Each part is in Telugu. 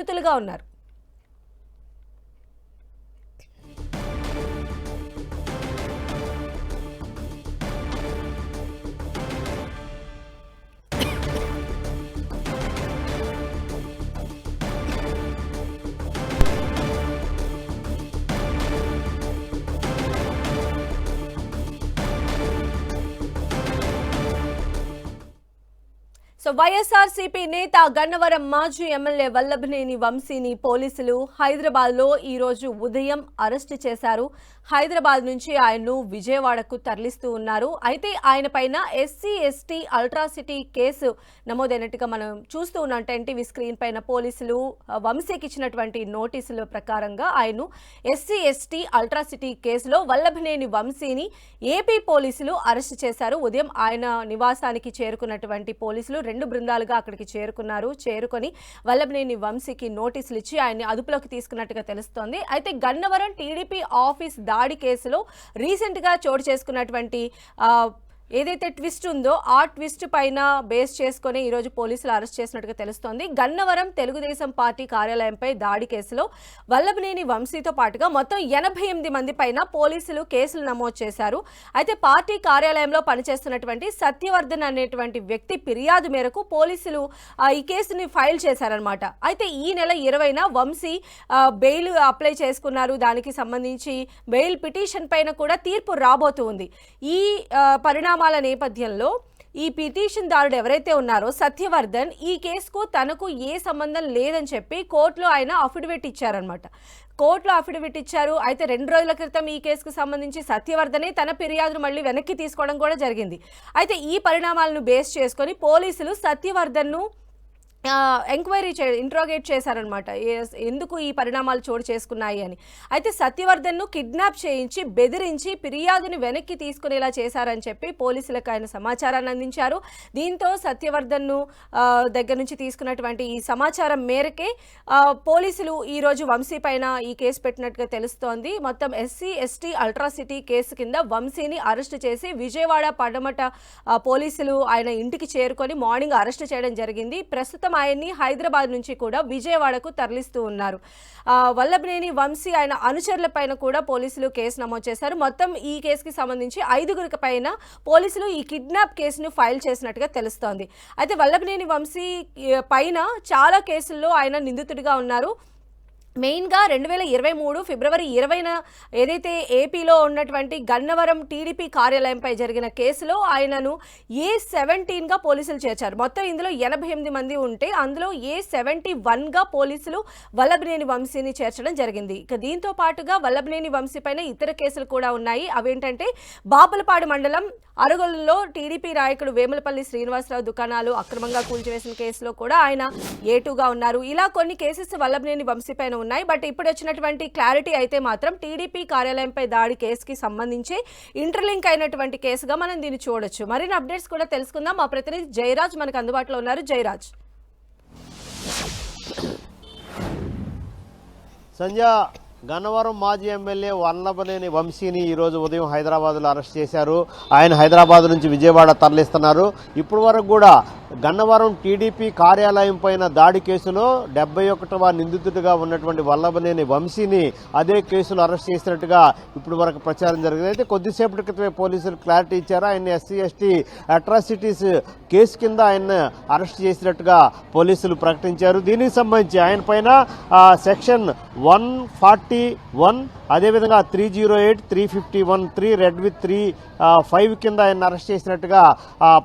నిందితులుగా ఉన్నారు. సో వైఎస్ఆర్సీపీ నేత గన్నవరం మాజీ ఎమ్మెల్యే వల్లభనేని వంశీని పోలీసులు హైదరాబాద్లో ఈరోజు ఉదయం అరెస్టు చేశారు. హైదరాబాద్ నుంచి ఆయన్ను విజయవాడకు తరలిస్తూ ఉన్నారు. అయితే ఆయన పైన ఎస్సీ ఎస్టీ అల్ట్రాసిటీ కేసు నమోదైనట్టుగా మనం చూస్తూ ఉన్నాం. టీవీ స్క్రీన్ పైన పోలీసులు వంశీకి ఇచ్చినటువంటి నోటీసుల ప్రకారంగా ఆయన్ను ఎస్సీ ఎస్టీ అల్ట్రాసిటీ కేసులో వల్లభనేని వంశీని ఏపీ పోలీసులు అరెస్టు చేశారు. ఉదయం ఆయన నివాసానికి చేరుకున్నటువంటి పోలీసులు 2 బృందాలుగా అక్కడికి చేరుకొని వల్లభనేని వంశీకి నోటీసులు ఇచ్చి ఆయన్ని అదుపులోకి తీసుకున్నట్టుగా తెలుస్తోంది. అయితే గన్నవరం టీడీపీ ఆఫీస్ దాడి కేసులో రీసెంట్ గా చోటు చేసుకున్నటువంటి ఏదైతే ట్విస్ట్ ఉందో ఆ ట్విస్ట్ పైన బేస్ చేసుకుని ఈరోజు పోలీసులు అరెస్ట్ చేసినట్టుగా తెలుస్తోంది. గన్నవరం తెలుగుదేశం పార్టీ కార్యాలయంపై దాడి కేసులో వల్లభనేని వంశీతో పాటుగా మొత్తం 88 మంది పైన పోలీసులు కేసులు నమోదు చేశారు. అయితే పార్టీ కార్యాలయంలో పనిచేస్తున్నటువంటి సత్యవర్ధన్ అనేటువంటి వ్యక్తి ఫిర్యాదు మేరకు పోలీసులు ఈ కేసుని ఫైల్ చేశారనమాట. అయితే ఈ నెల 20న వంశీ బెయిల్ అప్లై చేసుకున్నారు. దానికి సంబంధించి బెయిల్ పిటిషన్ పైన కూడా తీర్పు రాబోతుంది. ఈ పరిణామం నేపథ్యంలో ఈ పిటిషన్దారుడు ఎవరైతే ఉన్నారో సత్యవర్ధన్ ఈ కేసుకు తనకు ఏ సంబంధం లేదని చెప్పి కోర్టులో ఆయన అఫిడవిట్ ఇచ్చారనమాట. కోర్టులో అఫిడవిట్ ఇచ్చారు. అయితే 2 రోజుల క్రితం ఈ కేసుకు సంబంధించి సత్యవర్ధనే తన ఫిర్యాదును మళ్ళీ వెనక్కి తీసుకోవడం కూడా జరిగింది. అయితే ఈ పరిణామాలను బేస్ చేసుకొని పోలీసులు సత్యవర్ధన్ను ఇంట్రోగేట్ చేశారనమాట. ఎందుకు ఈ పరిణామాలు చోటు చేసుకున్నాయి అని. అయితే సత్యవర్ధన్ను కిడ్నాప్ చేయించి బెదిరించి ఫిర్యాదుని వెనక్కి తీసుకునేలా చేశారని చెప్పి పోలీసులకు ఆయన సమాచారాన్ని అందించారు. దీంతో సత్యవర్ధన్ను దగ్గర నుంచి తీసుకున్నటువంటి ఈ సమాచారం మేరకే పోలీసులు ఈరోజు వంశీ పైన ఈ కేసు పెట్టినట్టుగా తెలుస్తోంది. మొత్తం ఎస్సీ ఎస్టీ అల్ట్రాసిటీ కేసు కింద వంశీని అరెస్టు చేసి విజయవాడ పడమట పోలీసులు ఆయన ఇంటికి చేరుకొని మార్నింగ్ అరెస్టు చేయడం జరిగింది. ప్రస్తుతం ఆయన్ని హైదరాబాద్ నుంచి కూడా విజయవాడకు తరలిస్తూ ఉన్నారు. వల్లభనేని వంశీ ఆయన అనుచరుల పైన కూడా పోలీసులు కేసు నమోదు చేశారు. మొత్తం ఈ కేసుకి సంబంధించి 5 పైన పోలీసులు ఈ కిడ్నాప్ కేసును ఫైల్ చేసినట్టుగా తెలుస్తోంది. అయితే వల్లభనేని వంశీ పైన చాలా కేసుల్లో ఆయన నిందితుడిగా ఉన్నారు. మెయిన్గా 2023 ఫిబ్రవరి 20న ఏదైతే ఏపీలో ఉన్నటువంటి గన్నవరం టీడీపీ కార్యాలయంపై జరిగిన కేసులో ఆయనను A17గా పోలీసులు చేర్చారు. మొత్తం ఇందులో 88 మంది ఉంటే అందులో A71గా పోలీసులు వల్లభనేని వంశీని చేర్చడం జరిగింది. ఇక దీంతో పాటుగా వల్లభనేని వంశీ పైన ఇతర కేసులు కూడా ఉన్నాయి. అవేంటంటే బాపులపాడు మండలం అరగొల్లులో టీడీపీ నాయకుడు వేములపల్లి శ్రీనివాసరావు దుకాణాలు అక్రమంగా కూల్చివేసిన కేసులో కూడా ఆయన A2గా ఉన్నారు. ఇలా కొన్ని కేసెస్ వల్లభనేని వంశీ పైన ఉన్నాయి. బట్ ఇప్పుడు వచ్చినటువంటి క్లారిటీ అయితే మాత్రం టీడీపీ కార్యాలయంపై దాడి కేసుకి సంబంధించి ఇంటర్లింక్ అయినటువంటి కేసుగా మనం దీన్ని చూడొచ్చు. మరిన్ని అప్డేట్స్ కూడా తెలుసుకుందాం. మా ప్రతినిధి జయరాజ్ మనకు అందుబాటులో ఉన్నారు. జయరాజ్. సంజయ్, గన్నవరం మాజీ ఎమ్మెల్యే వల్లభనేని వంశీని ఈరోజు ఉదయం హైదరాబాద్లో అరెస్ట్ చేశారు. ఆయన హైదరాబాద్ నుంచి విజయవాడ తరలిస్తున్నారు. ఇప్పటి వరకు కూడా గన్నవరం టీడీపీ కార్యాలయం పైన దాడి కేసులో 71వ నిందితుడిగా ఉన్నటువంటి వల్లభనేని వంశీని అదే కేసులో అరెస్ట్ చేసినట్టుగా ఇప్పటి వరకు ప్రచారం జరిగింది. అయితే కొద్దిసేపటి క్రితమే పోలీసులు క్లారిటీ ఇచ్చారు. ఆయన ఎస్సీ ఎస్టీ అట్రాసిటీస్ కేసు కింద ఆయన అరెస్ట్ చేసినట్టుగా పోలీసులు ప్రకటించారు. దీనికి సంబంధించి ఆయన పైన సెక్షన్ 141 అదేవిధంగా 308, 351, 3 రెడ్ విత్ 3(5) కింద ఆయన అరెస్ట్ చేసినట్టుగా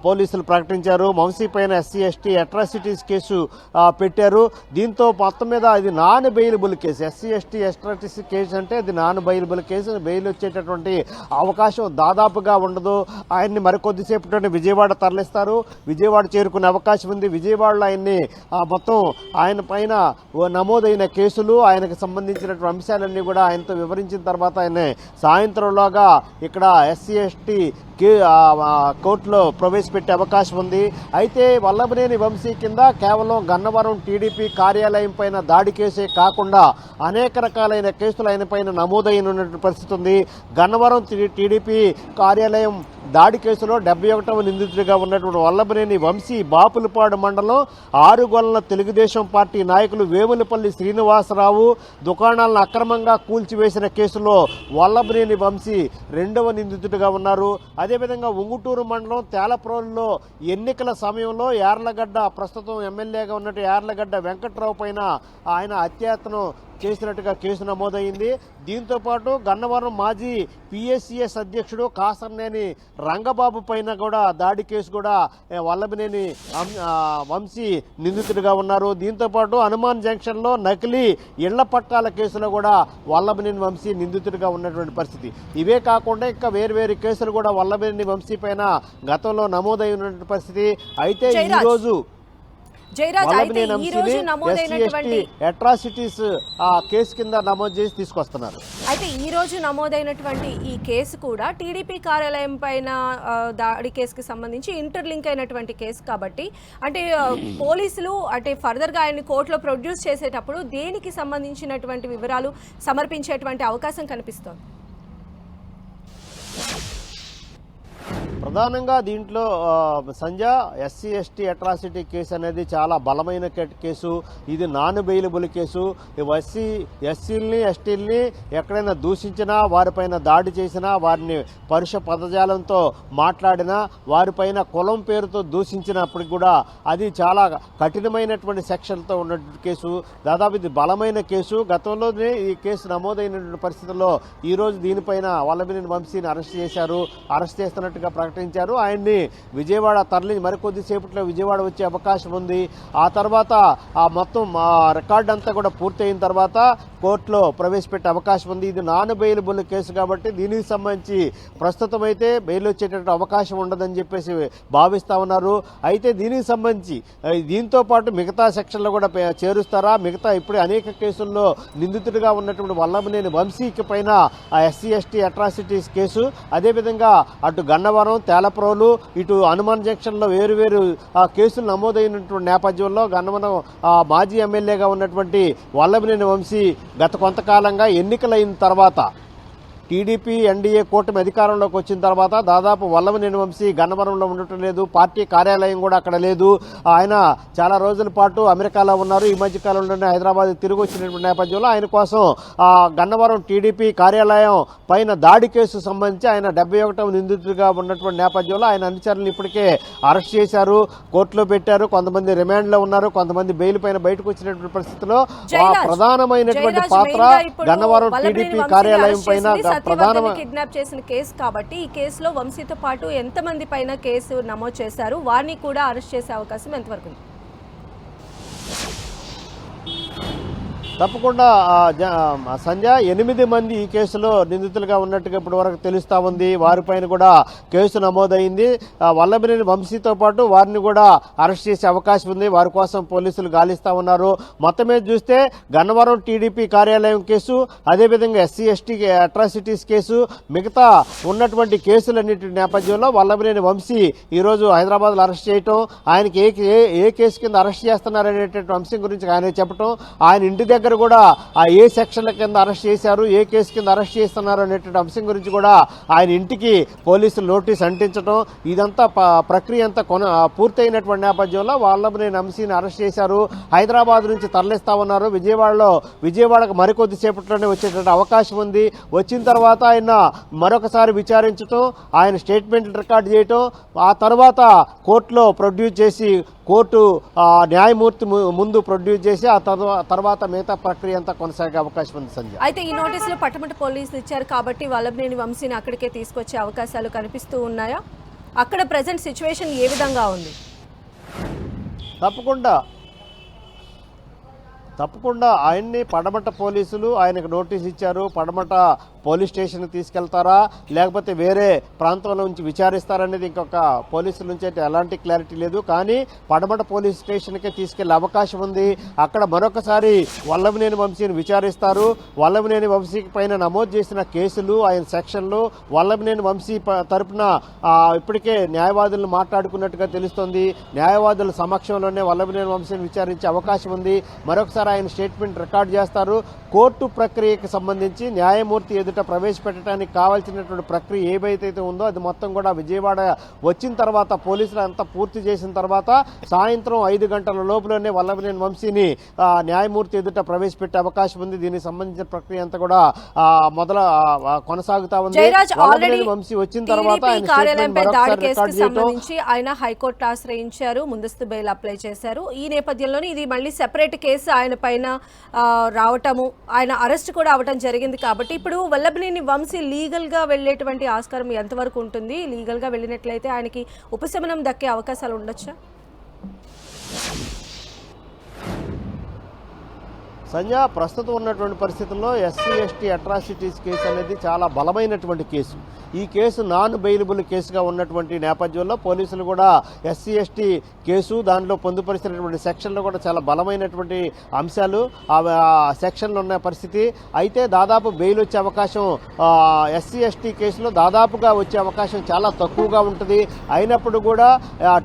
పోలీసులు ప్రకటించారు. వంశీ పైన ఎస్సీ ఎస్టీ అట్రాసిటీస్ కేసు పెట్టారు. దీంతో మొత్తం మీద ఇది non bailable case. SC ST atrocities case అంటే అది నాన్ బెయిలబుల్ కేసు. బెయిల్ వచ్చేటటువంటి అవకాశం దాదాపుగా ఉండదు. ఆయన్ని మరికొద్దిసేపటి విజయవాడ తరలిస్తారు. విజయవాడ చేరుకునే అవకాశం ఉంది. విజయవాడలో ఆయన్ని మొత్తం ఆయన పైన నమోదైన కేసులు, ఆయనకు సంబంధించినటువంటి అంశాలన్నీ కూడా ఆయనతో వివరించిన తర్వాత ఆయన సాయంత్రంలోగా ఇక్కడ ఎస్సీ ఎస్టీ కోర్టులో ప్రవేశపెట్టే అవకాశం ఉంది. అయితే అయితే వల్లభనేని వంశీ కింద కేవలం గన్నవరం టీడీపీ కార్యాలయం పైన దాడి కేసే కాకుండా అనేక రకాలైన కేసులు ఆయన పైన నమోదైన పరిస్థితి ఉంది. గన్నవరం టీడీపీ కార్యాలయం దాడి కేసులో 71వ నిందితుడిగా ఉన్నటువంటి వల్లభనేని వంశీ బాపులపాడు మండలం ఆరుగొల్ల తెలుగుదేశం పార్టీ నాయకులు వేములపల్లి శ్రీనివాసరావు దుకాణాలను అక్రమంగా కూల్చివేసిన కేసులో వల్లభనేని వంశీ 2వ నిందితుడిగా ఉన్నారు. అదేవిధంగా ఉంగుటూరు మండలం తేలప్రోలులో ఎన్నికల సమయంలో యార్లగడ్డ ప్రస్తుతం ఎమ్మెల్యేగా ఉన్నట్టు యార్లగడ్డ వెంకట్రావు పైన ఆయన హత్యాయత్నం చేసినట్టుగా కేసు నమోదైంది. దీంతో పాటు గన్నవరం మాజీ పిఎస్సిఎస్ అధ్యక్షుడు కాసర్నేని రంగబాబు పైన కూడా దాడి కేసు కూడా వల్లభనేని వంశీ నిందితుడిగా ఉన్నారు. దీంతో పాటు హనుమాన్ జంక్షన్లో నకిలీ ఇళ్ల పట్టాల కేసులో కూడా వల్లభనేని వంశీ నిందితుడిగా ఉన్నటువంటి పరిస్థితి. ఇవే కాకుండా ఇంకా వేరు కేసులు కూడా వల్లభనేని వంశీ పైన గతంలో నమోదై ఉన్నటువంటి పరిస్థితి. అయితే ఈరోజు అట్రాసిటీస్ కేసు కింద నమోదు చేసి తీసుకొస్తున్నారు. అయితే ఈ రోజు నమోదైనటువంటి ఈ కేసు కూడా టీడీపీ కార్యాలయం పైన దాడి కేసుకి సంబంధించి ఇంటర్లింక్ అయినటువంటి కేసు కాబట్టి అంటే పోలీసులు అంటే ఫర్దర్ గా ఆయన కోర్టులో ప్రొడ్యూస్ చేసేటప్పుడు దేనికి సంబంధించినటువంటి వివరాలు సమర్పించేటువంటి అవకాశం కనిపిస్తోంది. ప్రధానంగా దీంట్లో Sanjay SC ST atrocity case అనేది చాలా బలమైన కేసు. ఇది నాన్ బెయిలబుల్ కేసు. ఎస్సీలని ఎస్టీలని ఎక్కడైనా దూషించినా, వారిపైన దాడి చేసినా, వారిని పరుష పదజాలంతో మాట్లాడినా, వారిపైన కులం పేరుతో దూషించినప్పటికి కూడా అది చాలా కఠినమైనటువంటి సెక్షన్తో ఉన్నటువంటి కేసు. దాదాపు ఇది బలమైన కేసు. గతంలోనే ఈ కేసు నమోదైనటువంటి పరిస్థితుల్లో ఈరోజు దీనిపైన వల్లభనేని వంశీని అరెస్ట్ చేశారు. అరెస్ట్ చేస్తున్నట్టుగా ప్రకటించారు. ఆయన్ని విజయవాడ తరలి మరికొద్దిసేపట్లో విజయవాడ వచ్చే అవకాశం ఉంది. ఆ తర్వాత ఆ మొత్తం రికార్డు అంతా కూడా పూర్తయిన తర్వాత కోర్టులో ప్రవేశపెట్టే అవకాశం ఉంది. ఇది నాన్ బెయిలబుల్ కేసు కాబట్టి దీనికి సంబంధించి ప్రస్తుతం అయితే బెయిల్ వచ్చేటటువంటి అవకాశం ఉండదని చెప్పేసి భావిస్తా ఉన్నారు. అయితే దీనికి సంబంధించి దీంతో పాటు మిగతా సెక్షన్లో కూడా చేరుస్తారా? మిగతా ఇప్పుడే అనేక కేసుల్లో నిందితుడిగా ఉన్నటువంటి వల్లభనేని వంశీకి పైన ఎస్సీ ఎస్టీ అట్రాసిటీస్ కేసు, అదేవిధంగా అటు గన్నవరం తేలప్రోలు ఇటు హనుమాన్ జంక్షన్లో వేరు కేసులు నమోదైనటువంటి నేపథ్యంలో గన్నవరం మాజీ ఎమ్మెల్యేగా ఉన్నటువంటి వల్లభనేని వంశీ గత కొంతకాలంగా ఎన్నికలైన తర్వాత టీడీపీ ఎన్డీఏ కూటమి అధికారంలోకి వచ్చిన తర్వాత దాదాపు వల్లభనేని వంశీ గన్నవరంలో ఉండటం లేదు. పార్టీ కార్యాలయం కూడా అక్కడ లేదు. ఆయన చాలా రోజుల పాటు అమెరికాలో ఉన్నారు. ఈ మధ్య కాలంలోనే హైదరాబాద్ తిరిగి వచ్చినటువంటి నేపథ్యంలో ఆయన కోసం గన్నవరం టీడీపీ కార్యాలయం పైన దాడి కేసు సంబంధించి ఆయన 71వ నిందితుడిగా ఉన్నటువంటి నేపథ్యంలో ఆయన అనుచరులను ఇప్పటికే అరెస్ట్ చేశారు, కోర్టులో పెట్టారు. కొంతమంది రిమాండ్లో ఉన్నారు, కొంతమంది బెయిల్ పైన బయటకు వచ్చినటువంటి పరిస్థితిలో ప్రధానమైనటువంటి పాత్ర గన్నవరం టీడీపీ కార్యాలయం పైన కిడ్నాప్ చేసిన కేసు కాబట్టి ఈ కేసులో వంశీతో పాటు ఎంతమంది పైన కేసు నమోదు చేశారు, వారిని కూడా అరెస్ట్ చేసే అవకాశం ఎంతవరకు ఉంది? తప్పకుండా సంజయ్ 8 మంది ఈ కేసులో నిందితులుగా ఉన్నట్టుగా ఇప్పటి వరకు తెలుస్తా ఉంది. వారిపైన కూడా కేసు నమోదైంది. వల్లభనేని వంశీతో పాటు వారిని కూడా అరెస్ట్ చేసే అవకాశం ఉంది. వారి కోసం పోలీసులు గాలిస్తా ఉన్నారు. మొత్తం మీద చూస్తే గన్నవరం టీడీపీ కార్యాలయం కేసు, అదేవిధంగా ఎస్సీ ఎస్టీ అట్రాసిటీస్ కేసు, మిగతా ఉన్నటువంటి కేసులన్నింటి నేపథ్యంలో వల్లభనేని వంశీ ఈరోజు హైదరాబాద్లో అరెస్ట్ చేయటం, ఆయనకి ఏ కేసు కింద అరెస్ట్ చేస్తున్నారనేటువంటి అంశం గురించి ఆయన చెప్పడం, ఆయన ఇంటి దగ్గర కూడా ఆ ఏ సెక్షన్ల కింద అరెస్ట్ చేశారు, ఏ కేసు కింద అరెస్ట్ చేస్తున్నారు అనేటువంటి అంశం గురించి కూడా ఆయన ఇంటికి పోలీసులు నోటీస్ అంటించడం, ఇదంతా ప్రక్రియ అంతా పూర్తయినటువంటి నేపథ్యంలో వల్లభనేని వంశీని అరెస్ట్ చేశారు. హైదరాబాద్ నుంచి తరలిస్తా ఉన్నారు. విజయవాడకు మరికొద్దిసేపట్లోనే వచ్చేటువంటి అవకాశం ఉంది. వచ్చిన తర్వాత ఆయన మరొకసారి విచారించడం, ఆయన స్టేట్మెంట్ రికార్డు చేయటం, ఆ తర్వాత కోర్టులో ప్రొడ్యూస్ చేసి కోర్టు న్యాయమూర్తి ముందు ప్రొడ్యూస్ చేసి ఆ తర్వాత మిగతా ప్రక్రియ అంతా కొనసాగే అవకాశం ఉంది. సంజయ్, అయితే ఈ నోటీసులు పట్టమట పోలీసులు ఇచ్చారు కాబట్టి వల్లభనేని వంశీని అక్కడికే తీసుకొచ్చే అవకాశాలు కనిపిస్తూ ఉన్నాయా? అక్కడ ప్రజెంట్ సిచ్యువేషన్ ఏ విధంగా ఉంది? తప్పకుండా తప్పకుండా ఆయన్ని పడమట పోలీసులు ఆయనకు నోటీస్ ఇచ్చారు. పడమట పోలీస్ స్టేషన్కి తీసుకెళ్తారా లేకపోతే వేరే ప్రాంతంలో నుంచి విచారిస్తారనేది ఇంకొక పోలీసుల నుంచి అయితే ఎలాంటి క్లారిటీ లేదు. కానీ పడమట పోలీస్ స్టేషన్కే తీసుకెళ్లే అవకాశం ఉంది. అక్కడ మరొకసారి వల్లభనేని వంశీని విచారిస్తారు. వల్లభనేని వంశీ పైన నమోదు చేసిన కేసులు, ఆయన సెక్షన్లు, వల్లభనేని వంశీ తరపున ఇప్పటికే న్యాయవాదులను మాట్లాడుకున్నట్టుగా తెలుస్తోంది. న్యాయవాదుల సమక్షంలోనే వల్లభనేని వంశీని విచారించే అవకాశం ఉంది. మరొకసారి ఆయన స్టేట్మెంట్ రికార్డ్ చేస్తారు. కోర్టు ప్రక్రియకు సంబంధించి న్యాయమూర్తి ఎదుట ప్రవేశపెట్టడానికి కావాల్సినటువంటి ప్రక్రియ ఏవైతే ఉందో అది మొత్తం కూడా విజయవాడ వచ్చిన తర్వాత పోలీసులు అంతా పూర్తి చేసిన తర్వాత సాయంత్రం 5 గంటల లోపులోనే వల్లభనేని వంశీని న్యాయమూర్తి ఎదుట ప్రవేశపెట్టే అవకాశం ఉంది. దీనికి సంబంధించిన ప్రక్రియ అంతా కూడా కొనసాగుతా ఉంది. వల్లభనేని వంశీ వచ్చిన తర్వాత ఆయన హైకోర్టు ఆశ్రయించారు, ముందస్తు బెయిల్ అప్లై చేశారు. ఈ నేపథ్యంలోనే ఇది మళ్ళీ సెపరేట్ కేసు ఆయన పైన రావటము, ఆయన అరెస్ట్ కూడా అవటం జరిగింది. కాబట్టి ఇప్పుడు వల్లభనేని వంశీ లీగల్ గా వెళ్లేటువంటి ఆస్కారం ఎంతవరకు ఉంటుంది? లీగల్ గా వెళ్ళినట్లయితే ఆయనకి ఉపశమనం దక్కే అవకాశాలు ఉండొచ్చా? సంజయ్, ప్రస్తుతం ఉన్నటువంటి పరిస్థితుల్లో ఎస్సీ/ఎస్టీ అట్రాసిటీస్ కేసు అనేది చాలా బలమైనటువంటి కేసు. ఈ కేసు నాన్ బెయిలబుల్ కేసుగా ఉన్నటువంటి నేపథ్యంలో పోలీసులు కూడా ఎస్సీ/ఎస్టీ కేసు దానిలో పొందుపరిచినటువంటి సెక్షన్లు కూడా చాలా బలమైనటువంటి అంశాలు ఆ సెక్షన్లు ఉన్న పరిస్థితి. అయితే దాదాపు బెయిల్ వచ్చే అవకాశం ఎస్సీ/ఎస్టీ కేసులో దాదాపుగా వచ్చే అవకాశం చాలా తక్కువగా ఉంటుంది. అయినప్పుడు కూడా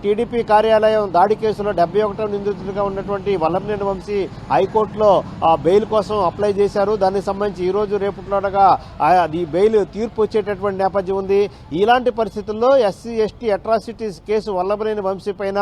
టీడీపీ కార్యాలయం దాడి కేసులో 71వ నిందితుడిగా ఉన్నటువంటి వల్లభనేని వంశీ హైకోర్టులో బెయిల్ కోసం అప్లై చేశారు. దానికి సంబంధించి ఈ రోజు రేపటిలోగా ఈ బెయిల్ తీర్పు వచ్చేటటువంటి నేపథ్యం ఉంది. ఇలాంటి పరిస్థితుల్లో SC ST atrocities case Vallabhaneni Vamsi పైన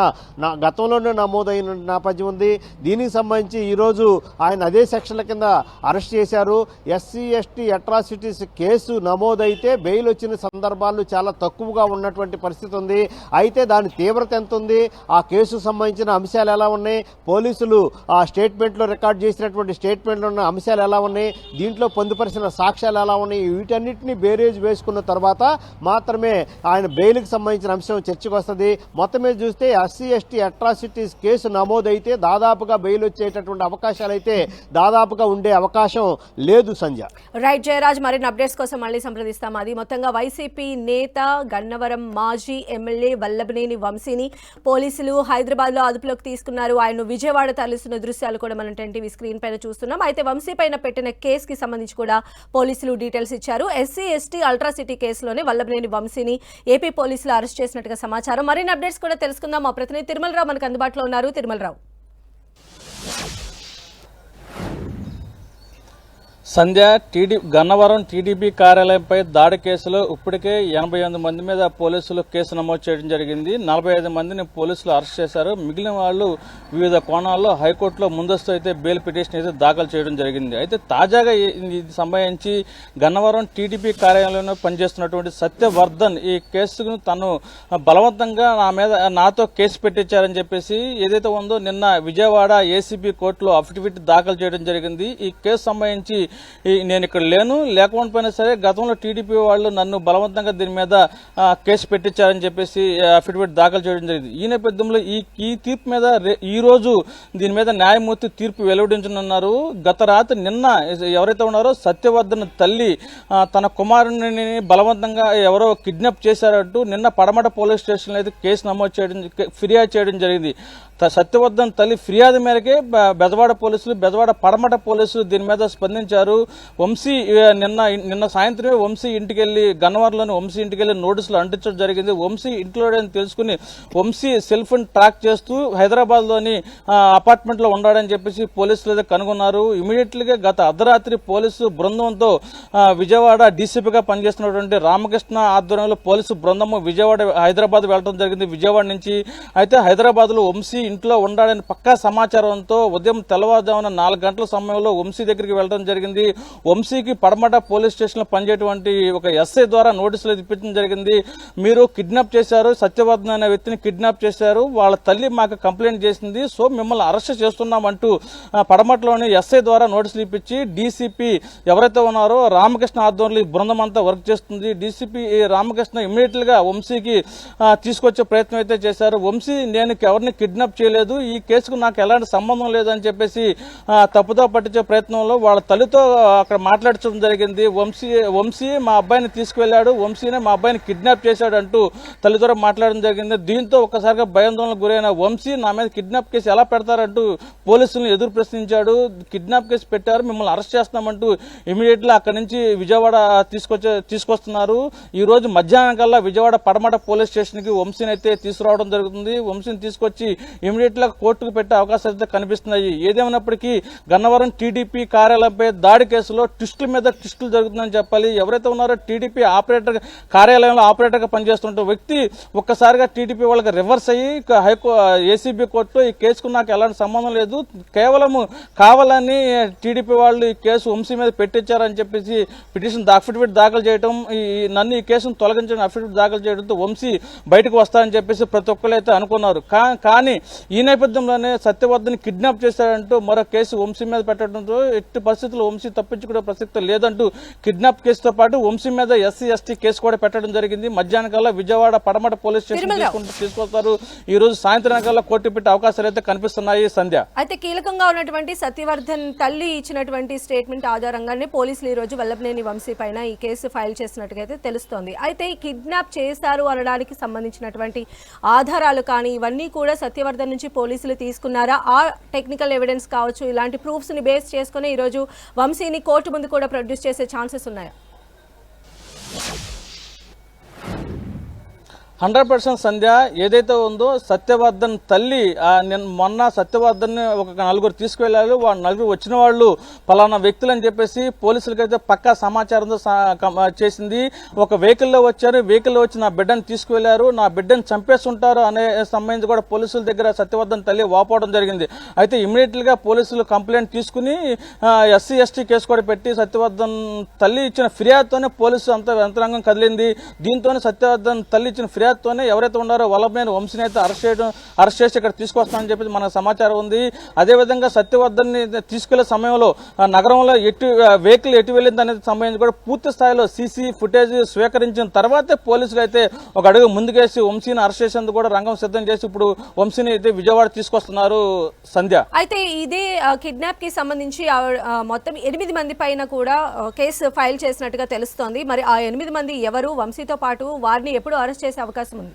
గతంలోనే నమోదైన నేపథ్యం ఉంది. దీనికి సంబంధించి ఈ రోజు ఆయన అదే సెక్షన్ల కింద అరెస్ట్ చేశారు. ఎస్సీ/ఎస్టీ అట్రాసిటీస్ కేసు నమోదైతే బెయిల్ వచ్చిన సందర్భాలు చాలా తక్కువగా ఉన్నటువంటి పరిస్థితి ఉంది. అయితే దాని తీవ్రత ఎంత ఉంది, ఆ కేసుకు సంబంధించిన అంశాలు ఎలా ఉన్నాయి, పోలీసులు ఆ స్టేట్మెంట్లో రికార్డ్ చేసినటువంటి స్టేట్మెంట్లో ఉన్న అంశాలు ఎలా ఉన్నాయి, దీంట్లో పొందుపరిచిన సాక్ష్యాలు ఎలా ఉన్నాయి, వీటన్నిటిని బేరేజ్ వేసుకున్న తర్వాత మాత్రమే ఆయన బెయిల్కి సంబంధించిన అంశం చర్చకు వస్తుంది. మొత్తం మీద చూస్తే ఎస్సీ/ఎస్టీ అట్రాసిటీస్ కేసు నమోదైతే దాదాపుగా బెయిల్ వచ్చేటటువంటి అవకాశాలు అయితే దాదాపుగా ఉండే అవకాశం లేదు. సంధ్య, రైట్ జయరాజ్, మరిన్ని అప్డేట్స్ కోసం మళ్ళీ సంప్రదిస్తాం. అది మొత్తంగా వైసీపీ నేత గన్నవరం మాజీ ఎమ్మెల్యే వల్లభనేని వంశీని పోలీసులు హైదరాబాద్ లో అదుపులోకి తీసుకున్నారు. ఆయన విజయవాడ తరలిస్తున్న దృశ్యాలు కూడా మనం టీవీ స్క్రీన్ పైన చూస్తున్నాం. అయితే వంశీ పైన పెట్టిన కేసుకి సంబంధించి కూడా పోలీసులు డీటెయిల్స్ ఇచ్చారు. ఎస్సీ/ఎస్టీ అల్ట్రాసిటీ కేసులోనే వల్లభనేని వంశీని ఏపీ పోలీసులు అరెస్ట్ చేసినట్టుగా సమాచారం. మరిన్ని అప్డేట్స్ కూడా తెలుసుకుందాం. మా ప్రతినిధి తిరుమలరావు మనకు అందుబాటులో ఉన్నారు. తిరుమలరావు. సంధ్య, గన్నవరం టీడీపీ కార్యాలయంపై దాడి కేసులో ఇప్పటికే 88 మంది మీద పోలీసులు కేసు నమోదు చేయడం జరిగింది. 45 మందిని పోలీసులు అరెస్ట్ చేశారు. మిగిలిన వాళ్ళు వివిధ కోణాల్లో హైకోర్టులో ముందస్తు అయితే బెయిల్ పిటిషన్ అయితే దాఖలు చేయడం జరిగింది. అయితే తాజాగా ఇది సంబంధించి గన్నవరం టీడీపీ కార్యాలయంలో పనిచేస్తున్నటువంటి సత్యవర్ధన్ ఈ కేసును తను బలవంతంగా నాతో కేసు పెట్టించారని చెప్పేసి ఏదైతే ఉందో నిన్న విజయవాడ ఏసీబీ కోర్టులో అఫిడవిట్ దాఖలు చేయడం జరిగింది. ఈ కేసు సంబంధించి నేను ఇక్కడ లేకపోయినా సరే గతంలో టీడీపీ వాళ్ళు నన్ను బలవంతంగా దీని మీద కేసు పెట్టించారని చెప్పేసి అఫిడవిట్ దాఖలు చేయడం జరిగింది. ఈ నేపథ్యంలో ఈ తీర్పు మీద ఈ రోజు దీని మీద న్యాయమూర్తి తీర్పు వెలువడించనున్నారు. గత రాత్రి నిన్న ఎవరైతే ఉన్నారో సత్యవర్ధన్ తల్లి తన కుమారుని బలవంతంగా ఎవరో కిడ్నాప్ చేశారంటూ నిన్న పడమట పోలీస్ స్టేషన్లో అయితే కేసు నమోదు చేయడం, ఫిర్యాదు చేయడం జరిగింది. సత్యవర్ధన్ తల్లి ఫిర్యాదు మేరకే బెజవాడ పడమట పోలీసులు దీని మీద స్పందించారు. వంశీ నిన్న సాయంత్రమే వంశీ ఇంటికెళ్లి గన్నవరంలోని వంశీ ఇంటికెళ్లి నోటీసులు అంటించడం జరిగింది. వంశీ ఇంట్లో తెలుసుకుని వంశీ సెల్ ఫోన్ ట్రాక్ చేస్తూ హైదరాబాద్ లోని అపార్ట్మెంట్ లో ఉన్నాడని చెప్పేసి పోలీసులు అయితే కనుగొన్నారు. ఇమీడియట్లీగా గత అర్ధరాత్రి పోలీసు బృందంతో విజయవాడ డీసీపీగా పనిచేస్తున్నటువంటి రామకృష్ణ ఆధ్వర్యంలో పోలీసు బృందము హైదరాబాద్ వెళ్లడం జరిగింది విజయవాడ నుంచి. అయితే హైదరాబాద్ లో వంశీ ఇంట్లో ఉండాలని పక్కా సమాచారంతో ఉదయం తెల్లవారుజామున 4 గంటల సమయంలో వంశీ దగ్గరికి వెళ్లడం జరిగింది. జరిగింది. వంశీకి పడమట పోలీస్ స్టేషన్లో పనిచేయటువంటి ఒక ఎస్ఐ ద్వారా నోటీసులు ఇప్పించడం జరిగింది. మీరు కిడ్నాప్ చేశారు, సత్యవర్ధన్ అనే వ్యక్తిని కిడ్నాప్ చేశారు, వాళ్ళ తల్లి మాకు కంప్లైంట్ చేసింది, సో మిమ్మల్ని అరెస్ట్ చేస్తున్నామంటూ పడమటలోని ఎస్ఐ ద్వారా నోటీసులు ఇప్పించి డీసీపీ ఎవరైతే ఉన్నారో రామకృష్ణ ఆధ్వర్యంలో ఈ బృందం అంతా వర్క్ చేస్తుంది. డీసీపీ రామకృష్ణ ఇమ్మీడియట్ గా వంశీకి తీసుకొచ్చే ప్రయత్నం అయితే చేశారు. వంశీ నేను ఎవరిని కిడ్నాప్ చేయలేదు, ఈ కేసుకు నాకు ఎలాంటి సంబంధం లేదని చెప్పేసి తప్పుదో పట్టించే ప్రయత్నంలో వాళ్ళ తల్లితో అక్కడ మాట్లాడించడం జరిగింది. వంశీ మా అబ్బాయిని తీసుకువెళ్లాడు, వంశీనే మా అబ్బాయిని కిడ్నాప్ చేశాడు అంటూ తల్లితో మాట్లాడడం జరిగింది. దీంతో ఒక్కసారిగా భయాందోళనకు గురైన వంశీ నా మీద కిడ్నాప్ కేసు ఎలా పెడతారంటూ పోలీసులను ఎదురు ప్రశ్నించాడు. కిడ్నాప్ కేసు పెట్టారు, మిమ్మల్ని అరెస్ట్ చేస్తామంటూ ఇమీడియట్ గా అక్కడి నుంచి విజయవాడ తీసుకొస్తున్నారు. ఈ రోజు మధ్యాహ్నం కల్లా విజయవాడ పడమట పోలీస్ స్టేషన్ కి వంశీని అయితే తీసుకురావడం జరుగుతుంది. వంశీని తీసుకొచ్చి ఇమీడియట్ గా కోర్టుకు పెట్టే అవకాశాలు అయితే కనిపిస్తున్నాయి. ఏదేమైనప్పటికీ గన్నవరం టీడీపీ కార్యాలయంపై దాడి కేసులో ట్విస్టుల మీద ట్విస్టులు జరుగుతుందని చెప్పాలి. ఎవరైతే ఉన్నారో టీడీపీ ఆపరేటర్ కార్యాలయంలో ఆపరేటర్ గా పనిచేస్తుంటే వ్యక్తి ఒక్కసారిగా టీడీపీ వాళ్ళకి రివర్స్ అయ్యి ఏసీబీ కోర్టులో ఈ కేసుకు నాకు ఎలాంటి సంబంధం లేదు, కేవలం కావాలని టీడీపీ వాళ్ళు ఈ కేసు వంశీ మీద పెట్టించారని చెప్పేసి పిటిషన్ అఫిడవిట్ దాఖలు చేయడం, నన్ను ఈ కేసును తొలగించిన అఫిడవిట్ దాఖలు చేయడంతో వంశీ బయటకు వస్తారని చెప్పేసి ప్రతి ఒక్కరు అయితే అనుకున్నారు. కానీ ఈ నేపథ్యంలోనే సత్యవర్ధన్ కిడ్నాప్ చేశాడంటూ మరో కేసు వంశీ మీద పెట్టడంతో ఎట్టి పరిస్థితుల్లో వంశీ తప్పించుకునే ప్రసక్తి లేదంటూ కిడ్నాప్ కేసుతో పాటు వంశీ మీద SC/ST కేసు కూడా పెట్టడం జరిగింది. మధ్యాహ్నం కల్లా విజయవాడ పడమట పోలీస్ స్టేషన్ తీసుకొస్తారు. ఈ రోజు సాయంత్రం కల్లా కోర్టు పెట్టే అవకాశాలు అయితే కనిపిస్తున్నాయి. సంధ్య, అయితే కీలకంగా ఉన్నటువంటి సత్యవర్ధన్ తల్లి ఇచ్చినటువంటి స్టేట్మెంట్ ఆధారంగానే పోలీసులు ఈ రోజు వల్లభనేని వంశీ పైన ఈ కేసు ఫైల్ చేసినట్టుగా అయితే తెలుస్తోంది. అయితే ఈ కిడ్నాప్ చేశారు అనడానికి సంబంధించినటువంటి ఆధారాలు కానీ ఇవన్నీ కూడా సత్యవర్ధన్ నుంచి పోలీసులు తీసుకున్నారా? ఆ టెక్నికల్ ఎవిడెన్స్ కావచ్చు, ఇలాంటి ప్రూఫ్స్ ని బేస్ చేసుకుని ఈరోజు వంశీని కోర్టు ముందు కూడా ప్రొడ్యూస్ చేసే ఛాన్సెస్ ఉన్నాయా? 100% సంధ్య, ఏదైతే ఉందో సత్యవర్ధన్ తల్లి మొన్న సత్యవర్ధన్ ఒక నలుగురు తీసుకువెళ్లారు, వాళ్ళ నలుగురు వచ్చిన వాళ్ళు పలానా వ్యక్తులు అని చెప్పేసి పోలీసులకైతే పక్కా సమాచారంతో చేసింది. ఒక వెహికల్లో వచ్చారు, వెహికల్లో వచ్చి నా బిడ్డను తీసుకువెళ్లారు, నా బిడ్డను చంపేస్తుంటారు అనే సంబంధించి కూడా పోలీసుల దగ్గర సత్యవర్ధన్ తల్లి వాపోవడం జరిగింది. అయితే ఇమీడియట్ గా పోలీసులు కంప్లైంట్ తీసుకుని SC/ST కేసు కూడా పెట్టి సత్యవర్ధన్ తల్లి ఇచ్చిన ఫిర్యాదుతోనే పోలీసు అంతా యంత్రాంగం కదిలింది. దీంతోనే సత్యవర్ధన్ తల్లి ఇచ్చిన ఫిర్యాదుతోనే ఎవరైతే ఉన్నారో వల్లభనేని వంశీని అయితే అరెస్ట్ చేసి ఇక్కడ తీసుకొస్తామని చెప్పి మనకు సమాచారం ఉంది. అదేవిధంగా సత్యవర్ధన్ ని తీసుకెళ్లే సమయంలో నగరంలో వెహికల్ ఎటు వెళ్ళింది అనేది సంబంధించి కూడా పూర్తి స్థాయిలో సీసీ ఫుటేజ్ స్వీకరించిన తర్వాతే పోలీసులు అయితే ఒక అడుగు ముందుకేసి వంశీని అరెస్ట్ చేసేందుకు కూడా రంగం సిద్ధం చేసి ఇప్పుడు వంశీని అయితే విజయవాడ తీసుకొస్తున్నారు. సంధ్య, అయితే ఇదే కిడ్నాప్ కి సంబంధించి మొత్తం 8 మంది పైన కూడా కేసు ఫైల్ చేసినట్టుగా తెలుస్తోంది. మరి ఆ 8 మంది ఎవరు, వంశీతో పాటు వారిని ఎప్పుడు అరెస్ట్ చేసే అవకాశం ఉంది?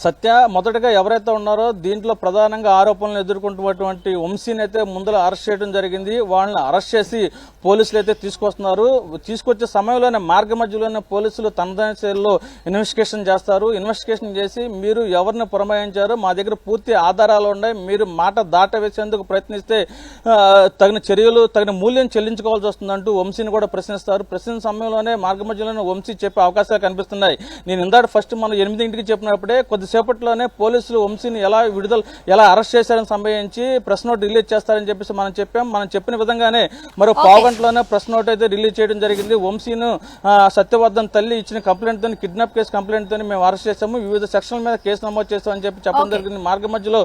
సత్య, మొదటగా ఎవరైతే ఉన్నారో దీంట్లో ప్రధానంగా ఆరోపణలు ఎదుర్కొంటున్నటువంటి వంశీని అయితే ముందర అరెస్ట్ చేయడం జరిగింది. వాళ్ళని అరెస్ట్ చేసి పోలీసులు అయితే తీసుకొస్తున్నారు. తీసుకొచ్చే సమయంలోనే మార్గ మధ్యలోనే పోలీసులు తనదైన శైలిలో ఇన్వెస్టిగేషన్ చేస్తారు. ఇన్వెస్టిగేషన్ చేసి మీరు ఎవరిని పురమాయించారో మా దగ్గర పూర్తి ఆధారాలు ఉన్నాయి, మీరు మాట దాటవేసేందుకు ప్రయత్నిస్తే తగిన చర్యలు తగిన మూల్యం చెల్లించుకోవాల్సి వస్తుందంటూ వంశీని కూడా ప్రశ్నిస్తారు. ప్రశ్నించిన సమయంలోనే మార్గ మధ్యలోనే వంశీ చెప్పే అవకాశాలు కనిపిస్తున్నాయి. నేను ఇందాక ఫస్ట్ మనం 8ంటికి చెప్పినప్పుడే కొద్దిసేపట్లోనే పోలీసులు వంశీని ఎలా అరెస్ట్ చేశారని సంబంధించి ప్రెస్ నోట్ రిలీజ్ చేస్తారని చెప్పేసి మనం చెప్పాం. మనం చెప్పిన విధంగానే మరో పావుగంటలోనే ప్రెస్ నోట్ అయితే రిలీజ్ చేయడం జరిగింది. వంశీను సత్యవర్ధన్ తల్లి ఇచ్చిన కంప్లైంట్ తో కిడ్నాప్ కేసు కంప్లైంట్ తో మేము అరెస్ట్ చేశాము, వివిధ సెక్షన్ల మీద కేసు నమోదు చేస్తామని చెప్పి చెప్పడం జరిగింది. మార్గ మధ్యలో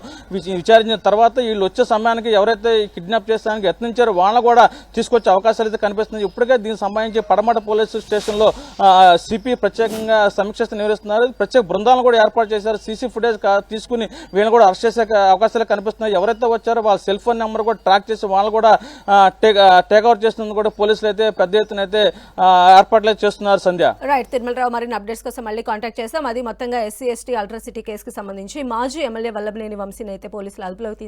విచారించిన తర్వాత వీళ్ళు వచ్చే సమయానికి ఎవరైతే కిడ్నాప్ చేస్తానికి యత్నించారో వాళ్ళని కూడా తీసుకొచ్చే అవకాశాలు అయితే కనిపిస్తుంది. ఇప్పటికే దీనికి సంబంధించి పడమట పోలీసు స్టేషన్ లో సిపి ప్రత్యేకంగా సమీక్ష నిర్వహిస్తున్నారు. ప్రత్యేక బృందాలను కూడా ఏర్పాటు చేశారు. సీసీ ఫుటేజ్ తీసుకుని వీళ్ళని కూడా అరెస్ట్ చేసే అవకాశాలు కనిపిస్తున్నాయి. ఎవరైతే వచ్చారో వాళ్ళ సెల్ ఫోన్ నెంబర్ కూడా ట్రాక్ చేసి వాళ్ళు కూడా టేక్అవుట్ చేస్తున్నందుకు కూడా పోలీసులు అయితే పెద్ద ఎత్తున అయితే ఏర్పాట్లు చేస్తున్నారు. సంధ్య, రైట్. తిరుమలరావు, మరిన్ని అప్డేట్స్ కోసం మళ్ళీ కాంటాక్ట్ చేస్తాం. అది మొత్తంగా SC/ST అల్ట్రాసిటీ కేసుకు సంబంధించి మాజీ ఎమ్మెల్యే వల్లభనేని వంశీని అయితే పోలీసులు అదుపులోకి